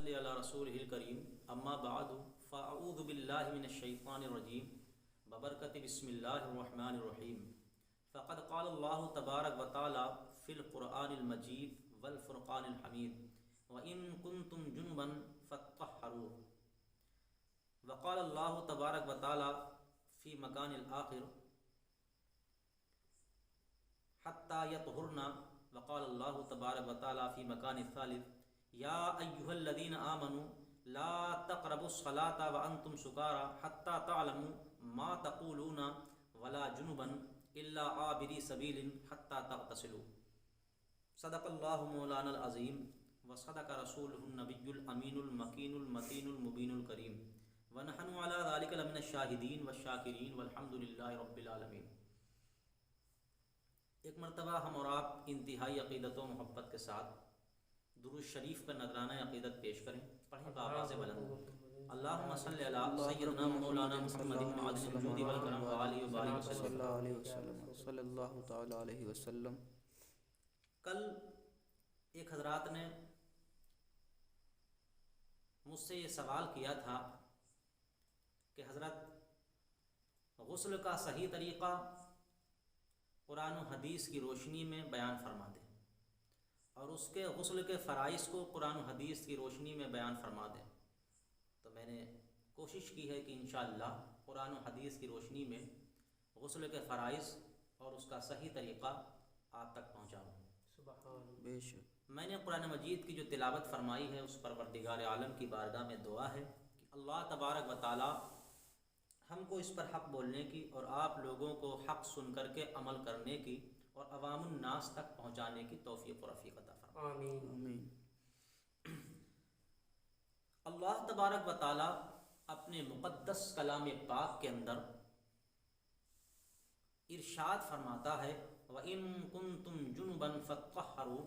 صلی علی رسولہ الکریم اما بعد فاعوذ باللہ من الشیطان الرجیم ببرکت بسم اللہ الرحمن الرحیم فقد قال اللہ تبارک و تعالی فی القرآن المجید والفرقان الحمید وَإِن كُنتُمْ جُنُبًا فَاتَّطَهَّرُوا وقال اللہ تبارک و تعالی فی مکان الآخر حتى يطهرن وقال اللہ تبارک و تعالی فی مکان الثالث یا ایھا الذین آمنوا لا تقربوا الصلاة وانتم سکارى حتى تعلموا ما تقولون ولا جنبا الا عابری سبیل حتى تغتسلوا صدق اللہ مولانا العظیم وصدق رسولہ النبی الامین المکین المتین المبین الکریم ونحن علی ذلک لمن الشاہدین والشاکرین والحمد للہ رب العالمین۔ ایک مرتبہ ہم اور آپ انتہائی عقیدت و محبت کے ساتھ درود شریف کا نذرانہ عقیدت پیش کریں۔ پڑھیں بآواز بلند اللہم صلی علی سیدنا مولانا محمد معدن الجود والکرم وآلہ وبارک وسلم صلی اللہ تعالی علیہ وسلم۔ کل ایک حضرات نے مجھ سے یہ سوال کیا تھا کہ حضرت غسل کا صحیح طریقہ قرآن و حدیث کی روشنی میں بیان فرما دیں اور اس کے غسل کے فرائض کو قرآن و حدیث کی روشنی میں بیان فرما دیں۔ تو میں نے کوشش کی ہے کہ انشاءاللہ قرآن و حدیث کی روشنی میں غسل کے فرائض اور اس کا صحیح طریقہ آپ تک پہنچاؤں۔ بے شک میں نے قرآن مجید کی جو تلاوت فرمائی ہے اس پروردگار عالم کی بارگاہ میں دعا ہے کہ اللہ تبارک و تعالی ہم کو اس پر حق بولنے کی اور آپ لوگوں کو حق سن کر کے عمل کرنے کی اور عوام الناس تک پہنچانے کی توفیق و رفیق عطا فرمائے۔ آمین۔ اللہ تبارک و تعالی اپنے مقدس کلام پاک کے اندر ارشاد فرماتا ہے وَإِن كُنتُمْ جُنُبًا فَاتَّطَهَّرُوا،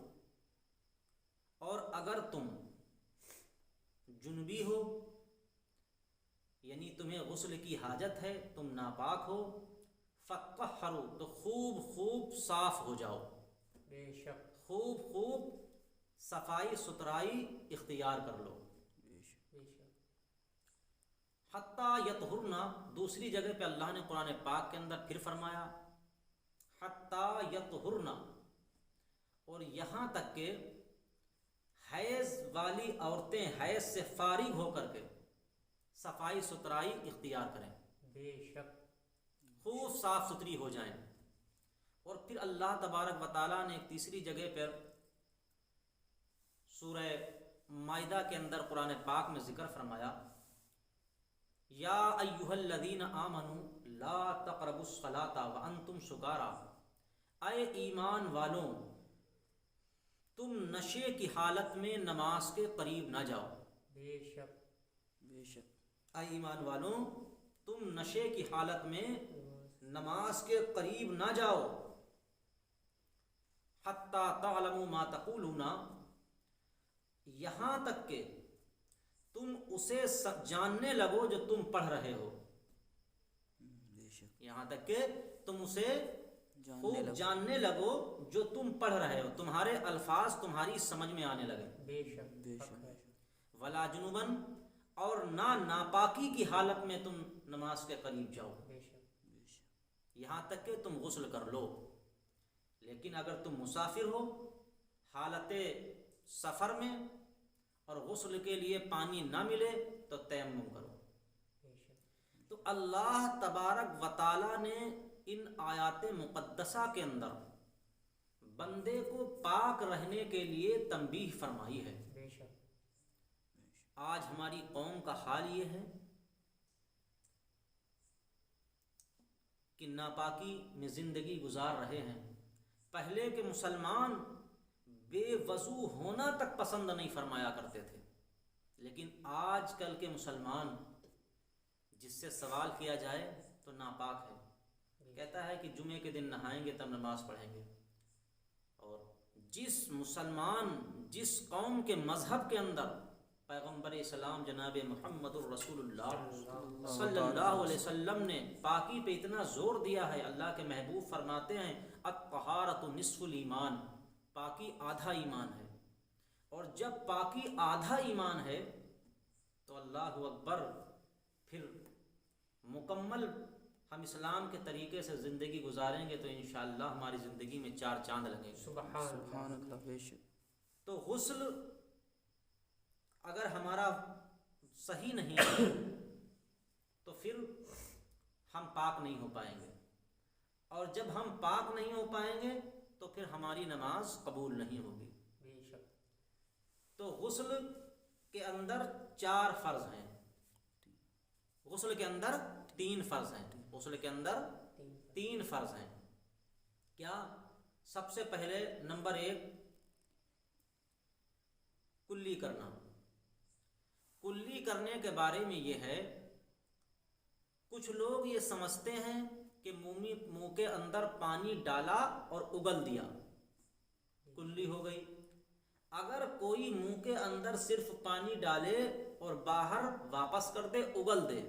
اور اگر تم جنبی ہو یعنی تمہیں غسل کی حاجت ہے، تم ناپاک ہو، فَاتَّطَهَّرُوا تو خوب صاف ہو جاؤ، بے شک خوب صفائی ستھرائی اختیار کر لو۔ بے شک بے شک حتیٰ یطہرنا، دوسری جگہ پہ اللہ نے قرآن پاک کے اندر پھر فرمایا حتیٰ یطہرنا، اور یہاں تک کہ حیض والی عورتیں حیض سے فارغ ہو کر کے صفائی ستھرائی اختیار کریں، بے شک خوب صاف ستھری ہو جائیں۔ اور پھر اللہ تبارک و تعالیٰ نے ایک تیسری جگہ پر سورہ مائدہ کے اندر قرآن پاک میں ذکر فرمایا یا ایھا الذین آمنوا لا تقربوا الصلاة وانتم سکارى، اے ایمان والوں تم نشے کی حالت میں نماز کے قریب نہ جاؤ۔ بے شک بے شک اے ایمان والوں تم نشے کی حالت میں نماز کے قریب نہ جاؤ۔ حتی تعلموا ما تقولون، یہاں تک کہ تم اسے جاننے لگو جو تم پڑھ رہے ہو، بے شک یہاں تک کہ تم اسے جاننے خوب لگو۔ جاننے لگو جو تم پڑھ رہے ہو، تمہارے الفاظ تمہاری سمجھ میں آنے لگے۔ بے شک بے حق شک ہے۔ ولا جنوبن، اور نہ ناپاکی کی حالت میں تم نماز کے قریب جاؤ، بے شک بے شک یہاں تک کہ تم غسل کر لو۔ لیکن اگر تم مسافر ہو حالت سفر میں اور غسل کے لیے پانی نہ ملے تو تیمم کرو۔ بے شک تو اللہ تبارک و تعالی نے ان آیات مقدسہ کے اندر بندے کو پاک رہنے کے لیے تنبیہ فرمائی ہے۔ بے شک آج ہماری قوم کا حال یہ ہے کہ ناپاکی میں زندگی گزار رہے ہیں۔ پہلے کے مسلمان بے وضو ہونا تک پسند نہیں فرمایا کرتے تھے، لیکن آج کل کے مسلمان جس سے سوال کیا جائے تو ناپاک ہے، کہتا ہے کہ جمعے کے دن نہائیں گے تب نماز پڑھیں گے۔ اور جس مسلمان جس قوم کے مذہب کے اندر پیغمبر اسلام جناب محمد الرسول اللہ صلی اللہ علیہ وسلم نے پاکی پہ اتنا زور دیا ہے، اللہ کے محبوب فرماتے ہیں الطہارۃ نصف الایمان، پاکی آدھا ایمان ہے۔ اور جب پاکی آدھا ایمان ہے تو اللہ اکبر، پھر مکمل ہم اسلام کے طریقے سے زندگی گزاریں گے تو انشاءاللہ ہماری زندگی میں 4 چاند لگیں گے۔ سبحان سبحان اللہ، اللہ، بے شک، تو غسل اگر ہمارا صحیح نہیں ہے تو پھر ہم پاک نہیں ہو پائیں گے، اور جب ہم پاک نہیں ہو پائیں گے تو پھر ہماری نماز قبول نہیں ہوگی۔ بے شک، تو غسل کے اندر 4 فرض ہیں، غسل کے اندر 3 فرض ہیں، غسل کے اندر 3 فرض ہیں۔ کیا؟ سب سے پہلے نمبر 1 کلی کرنا۔ کلی کرنے کے بارے میں یہ ہے، کچھ لوگ یہ سمجھتے ہیں کہ منہ کے اندر پانی ڈالا اور اگل دیا، کلی ہو گئی۔ اگر کوئی منہ کے اندر صرف پانی ڈالے اور باہر واپس کر دے، اگل دے،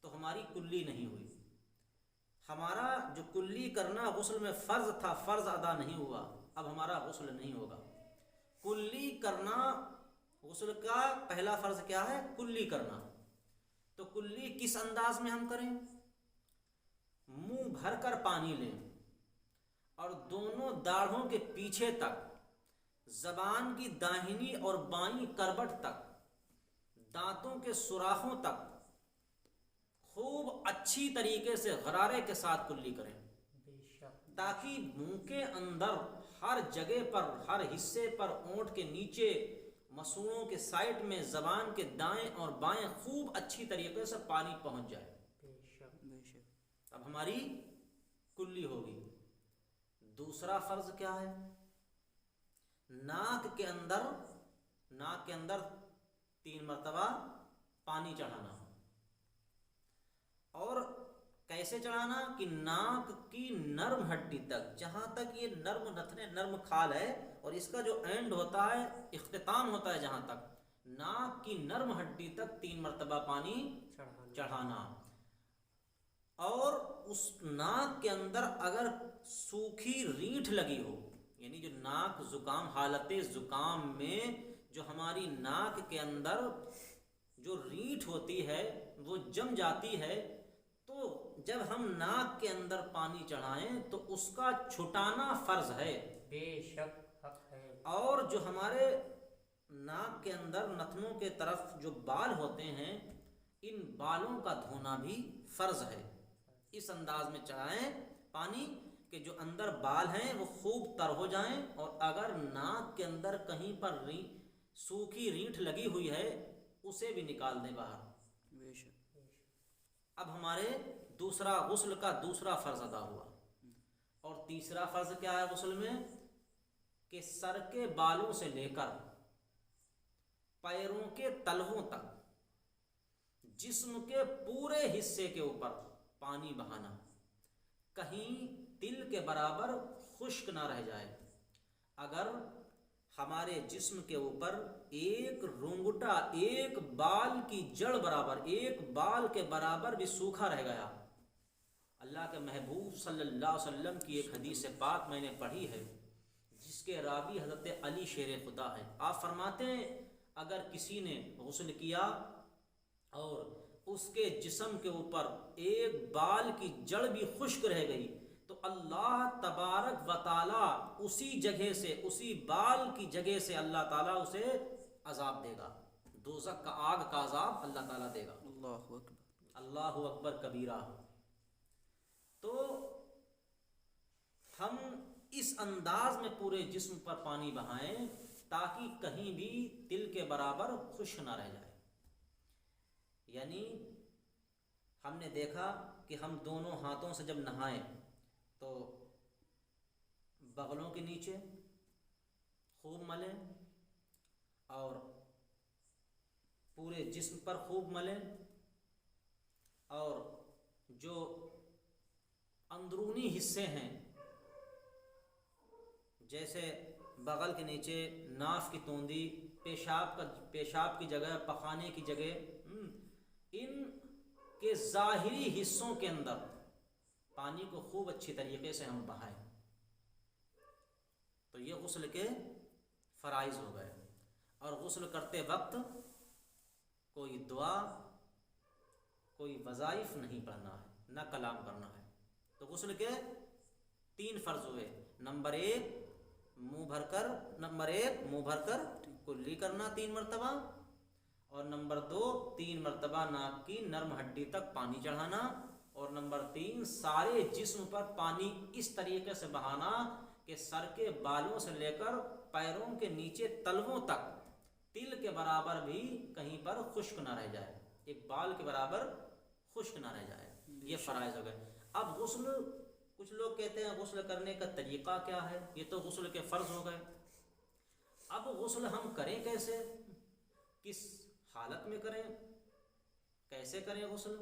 تو ہماری کلی نہیں ہوئی۔ ہمارا جو کلی کرنا غسل میں فرض تھا، فرض ادا نہیں ہوا، اب ہمارا غسل نہیں ہوگا۔ کلی کرنا، غسل کا پہلا فرض کیا ہے؟ کلی کرنا۔ تو کلی کس انداز میں ہم کریں؟ منہ بھر کر پانی لیں اور دونوں داڑھوں کے پیچھے تک، زبان کی داہنی اور بائیں کروٹ تک، دانتوں کے سوراخوں تک خوب اچھی طریقے سے غرارے کے ساتھ کلی کریں، بے شک، تاکہ منہ کے اندر ہر جگہ پر، ہر حصے پر، اونٹ کے نیچے، مسوڑوں کے سائڈ میں، زبان کے دائیں اور بائیں خوب اچھی طریقے سے پانی پہنچ جائے۔ بے شک، بے شک، اب ہماری کلی ہوگی۔ دوسرا فرض کیا ہے؟ ناک کے اندر 3 مرتبہ پانی چڑھانا۔ اور کیسے چڑھانا؟ کہ ناک کی نرم ہڈی تک، جہاں تک یہ نرم نتنے، نرم کھال ہے، اور اس کا جو اینڈ ہوتا ہے، اختتام ہوتا ہے جہاں تک، ناک کی نرم ہڈی تک 3 مرتبہ پانی چڑھانا۔ اور اس ناک کے اندر اگر سوکھی ریٹھ لگی ہو، یعنی جو ناک زکام، حالت زکام میں جو ہماری ناک کے اندر جو ریٹھ ہوتی ہے وہ جم جاتی ہے، تو جب ہم ناک کے اندر پانی چڑھائیں تو اس کا چھٹانا فرض ہے۔ بے شک، حق ہے۔ اور جو ہمارے ناک کے اندر نتنوں کے طرف جو بال ہوتے ہیں، ان بالوں کا دھونا بھی فرض ہے۔ اس انداز میں چڑھائیں پانی کہ جو اندر بال ہیں وہ خوب تر ہو جائیں، اور اگر ناک کے اندر کہیں پر سوکھی ریٹھ لگی ہوئی ہے اسے بھی نکال دیں باہر۔ بے شک، اب ہمارے غسل کا دوسرا فرض ادا ہوا۔ اور تیسرا فرض کیا ہے غسل میں؟ کہ سر کے بالوں سے لے کر پیروں کے تلووں تک، جسم کے پورے حصے کے اوپر پانی بہانا، کہیں تل کے برابر خشک نہ رہ جائے۔ اگر ہمارے جسم کے اوپر ایک رونگٹا، ایک بال کی جڑ برابر، ایک بال کے برابر بھی سوکھا رہ گیا، اللہ کے محبوب صلی اللہ علیہ وسلم کی ایک حدیث پاک میں نے پڑھی ہے جس کے راوی حضرت علی شیر خدا ہے۔ آپ فرماتے ہیں اگر کسی نے غسل کیا اور اس کے جسم کے اوپر ایک بال کی جڑ بھی خشک رہ گئی تو اللہ تبارک و تعالیٰ اسی جگہ سے، اسی بال کی جگہ سے اللہ تعالیٰ اسے عذاب دے گا، دوزخ کا آگ کا عذاب اللہ تعالیٰ دے گا۔ اللہ اکبر، اللہ اکبر کبیرہ۔ تو ہم اس انداز میں پورے جسم پر پانی بہائیں تاکہ کہیں بھی تل کے برابر خشک نہ رہ جائے۔ یعنی ہم نے دیکھا کہ ہم دونوں ہاتھوں سے جب نہائیں تو بغلوں کے نیچے خوب ملیں اور پورے جسم پر خوب ملیں، اور جو اندرونی حصے ہیں جیسے بغل کے نیچے، ناف کی توندی، پیشاب کی جگہ، پخانے کی جگہ، ان کے ظاہری حصوں کے اندر پانی کو خوب اچھی طریقے سے ہم بہائیں۔ تو یہ غسل کے فرائض ہو گئے۔ اور غسل کرتے وقت کوئی دعا کوئی وظائف نہیں پڑھنا ہے، نہ کلام کرنا ہے۔ تو غسل کے 3 فرض ہوئے۔ نمبر 1 منہ بھر کر کلی کرنا 3 مرتبہ، اور نمبر 2 3 مرتبہ ناک کی نرم ہڈی تک پانی چڑھانا، اور نمبر 3 سارے جسم پر پانی اس طریقے سے بہانا کہ سر کے بالوں سے لے کر پیروں کے نیچے تلووں تک تل کے برابر بھی کہیں پر خشک نہ رہ جائے، ایک بال کے برابر خشک نہ رہ جائے۔ یہ فرائض ہو گئے۔ اب غسل، کچھ لوگ کہتے ہیں غسل کرنے کا طریقہ کیا ہے؟ یہ تو غسل کے فرض ہو گئے۔ اب غسل ہم کریں کیسے، کس حالت میں کریں، کیسے کریں غسل؟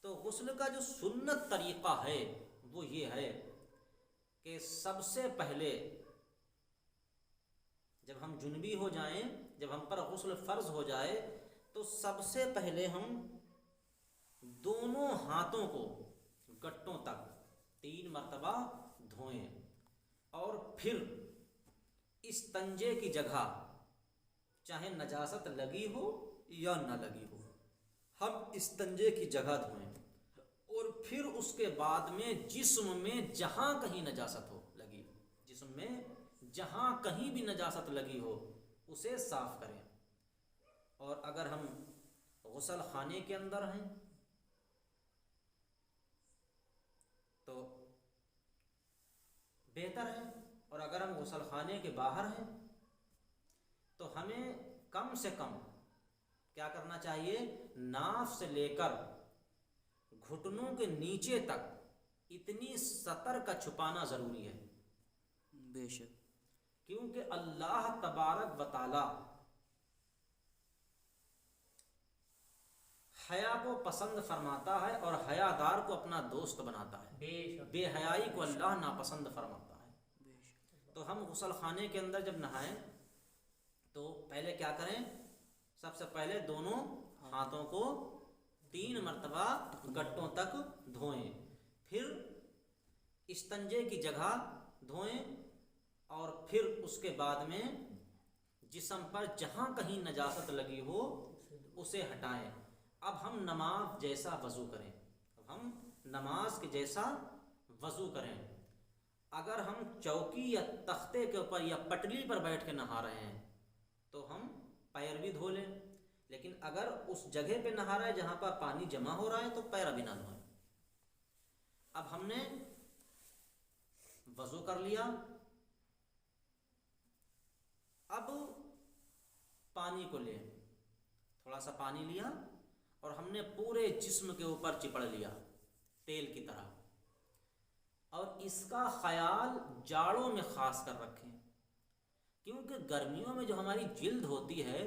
تو غسل کا جو سنت طریقہ ہے وہ یہ ہے کہ سب سے پہلے جب ہم جنبی ہو جائیں، جب ہم پر غسل فرض ہو جائے، تو سب سے پہلے ہم دونوں ہاتھوں کو گٹوں تک 3 مرتبہ دھوئیں، اور پھر استنجے کی جگہ چاہے نجاست لگی ہو یا نہ لگی ہو، ہم استنجے کی جگہ دھوئیں، اور پھر اس کے بعد میں جسم میں جہاں کہیں نجاست ہو لگی، جسم میں جہاں کہیں بھی نجاست لگی ہو اسے صاف کریں۔ اور اگر ہم غسل خانے کے اندر ہیں تو بہتر ہے، اور اگر ہم غسل خانے کے باہر ہیں تو ہمیں کم سے کم کیا کرنا چاہیے، ناف سے لے کر گھٹنوں کے نیچے تک اتنی سطر کا چھپانا ضروری ہے۔ بے شک، کیونکہ اللہ تبارک و تعالی حیا کو پسند فرماتا ہے اور حیادار کو اپنا دوست بناتا ہے، بے شک، بے حیائی کو اللہ ناپسند فرماتا ہے۔ بے شک، تو ہم غسل خانے کے اندر جب نہائیں تو پہلے کیا کریں، سب سے پہلے دونوں ہاتھوں کو 3 مرتبہ گٹوں تک دھوئیں، پھر استنجے کی جگہ دھوئیں، اور پھر اس کے بعد میں جسم پر جہاں کہیں نجاست لگی ہو اسے ہٹائیں۔ اب ہم نماز جیسا وضو کریں، اب ہم نماز کے جیسا وضو کریں۔ اگر ہم چوکی یا تختے کے اوپر یا پٹلی پر بیٹھ کے نہا رہے ہیں تو ہم پیر بھی دھو لیں، لیکن اگر اس جگہ پہ نہا رہے ہیں جہاں پر پانی جمع ہو رہا ہے تو پیر بھی نہ دھوئیں۔ اب ہم نے وضو کر لیا، اب پانی کو لیں، تھوڑا سا پانی لیا اور ہم نے پورے جسم کے اوپر چپڑ لیا تیل کی طرح، اور اس کا خیال جاڑوں میں خاص کر رکھیں، کیونکہ گرمیوں میں جو ہماری جلد ہوتی ہے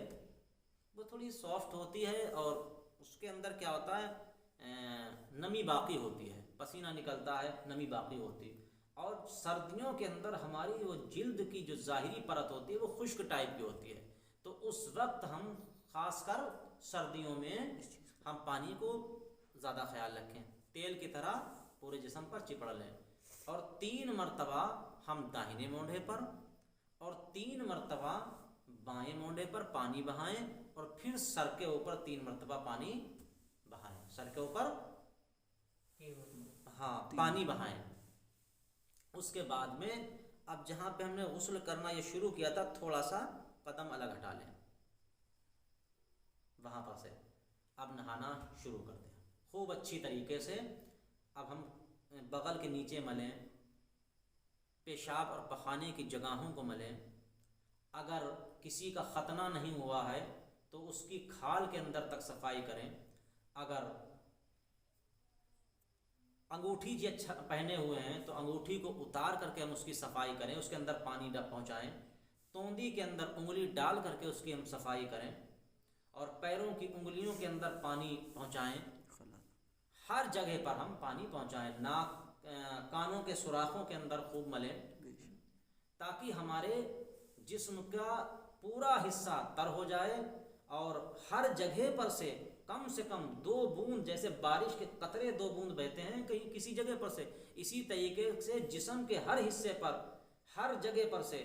وہ تھوڑی سافٹ ہوتی ہے اور اس کے اندر کیا ہوتا ہے، نمی باقی ہوتی ہے، پسینہ نکلتا ہے، نمی باقی ہوتی ہے، اور سردیوں کے اندر ہماری وہ جلد کی جو ظاہری پرت ہوتی ہے وہ خشک ٹائپ کی ہوتی ہے، تو اس وقت ہم خاص کر سردیوں میں ہم پانی کو زیادہ خیال رکھیں، تیل کی طرح پورے جسم پر چپڑ لیں، اور 3 مرتبہ ہم داہنے مونڈے پر اور 3 مرتبہ بائیں مونڈے پر پانی بہائیں، اور پھر سر کے اوپر 3 مرتبہ پانی بہائیں، سر کے اوپر پانی بہائیں۔ اس کے بعد میں اب جہاں پہ ہم نے غسل کرنا یہ شروع کیا تھا تھوڑا سا قدم الگ ہٹا لیں، وہاں پر سے اب نہانا شروع کر دیں خوب اچھی طریقے سے۔ اب ہم بغل کے نیچے ملیں، پیشاب اور پخانے کی جگہوں کو ملیں، اگر کسی کا ختنہ نہیں ہوا ہے تو اس کی کھال کے اندر تک صفائی کریں، اگر انگوٹھی جی اچھا پہنے ہوئے ہیں تو انگوٹھی کو اتار کر کے ہم اس کی صفائی کریں، اس کے اندر پانی پہنچائیں، توندی کے اندر انگلی ڈال کر کے اس کی ہم صفائی کریں، اور پیروں کی انگلیوں کے اندر پانی پہنچائیں، ہر جگہ پر ہم پانی پہنچائیں، ناک کانوں کے سوراخوں کے اندر خوب ملیں، تاکہ ہمارے جسم کا پورا حصہ تر ہو جائے، اور ہر جگہ پر سے کم 2 بوند، جیسے بارش کے قطرے 2 بوند بہتے ہیں کہیں کسی جگہ پر سے، اسی طریقے سے جسم کے ہر حصے پر ہر جگہ پر سے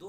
2